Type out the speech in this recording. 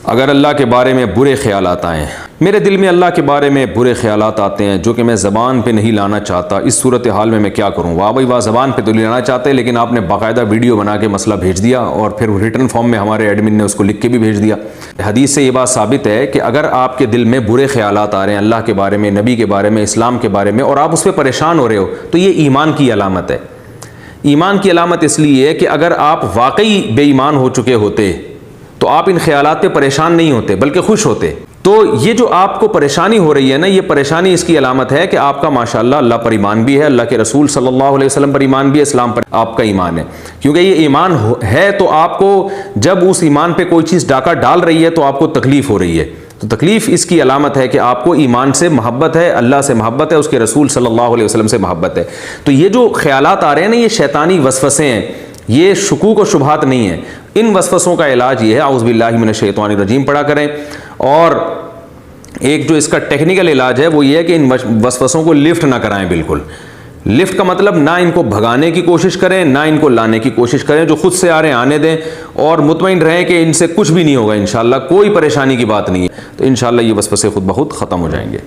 اگر اللہ کے بارے میں برے خیالات آئیں، میرے دل میں اللہ کے بارے میں برے خیالات آتے ہیں جو کہ میں زبان پہ نہیں لانا چاہتا، اس صورتحال میں کیا کروں؟ واہ بھائی واہ، زبان پہ تو نہیں لانا چاہتے، لیکن آپ نے باقاعدہ ویڈیو بنا کے مسئلہ بھیج دیا اور پھر ریٹن فارم میں ہمارے ایڈمن نے اس کو لکھ کے بھی بھیج دیا۔ حدیث سے یہ بات ثابت ہے کہ اگر آپ کے دل میں برے خیالات آ رہے ہیں اللہ کے بارے میں، نبی کے بارے میں، اسلام کے بارے میں، اور آپ اس پہ پریشان ہو رہے ہو، تو یہ ایمان کی علامت ہے۔ ایمان کی علامت اس لیے ہے کہ اگر آپ واقعی بے ایمان ہو چکے ہوتے تو آپ ان خیالات پہ پریشان نہیں ہوتے بلکہ خوش ہوتے۔ تو یہ جو آپ کو پریشانی ہو رہی ہے نا، یہ پریشانی اس کی علامت ہے کہ آپ کا ماشاءاللہ اللہ پر ایمان بھی ہے، اللہ کے رسول صلی اللہ علیہ وسلم پر ایمان بھی ہے، اسلام پر آپ کا ایمان ہے۔ کیونکہ یہ ایمان ہے تو آپ کو جب اس ایمان پہ کوئی چیز ڈاکہ ڈال رہی ہے تو آپ کو تکلیف ہو رہی ہے، تو تکلیف اس کی علامت ہے کہ آپ کو ایمان سے محبت ہے، اللہ سے محبت ہے، اس کے رسول صلی اللہ علیہ وسلم سے محبت ہے۔ تو یہ جو خیالات آ رہے ہیں نا، یہ شیطانی وسوسے ہیں، یہ شکوک و شبہات نہیں ہیں۔ ان وسوسوں کا علاج یہ ہے اعوذ باللہ من الشیطان الرجیم پڑھا کریں، اور ایک جو اس کا ٹیکنیکل علاج ہے وہ یہ ہے کہ ان وسوسوں کو لفٹ نہ کرائیں بالکل۔ لفٹ کا مطلب نہ ان کو بھگانے کی کوشش کریں، نہ ان کو لانے کی کوشش کریں، جو خود سے آ رہے ہیں آنے دیں، اور مطمئن رہیں کہ ان سے کچھ بھی نہیں ہوگا، انشاءاللہ کوئی پریشانی کی بات نہیں ہے، تو انشاءاللہ یہ وسوسے خود بخود ختم ہو جائیں گے۔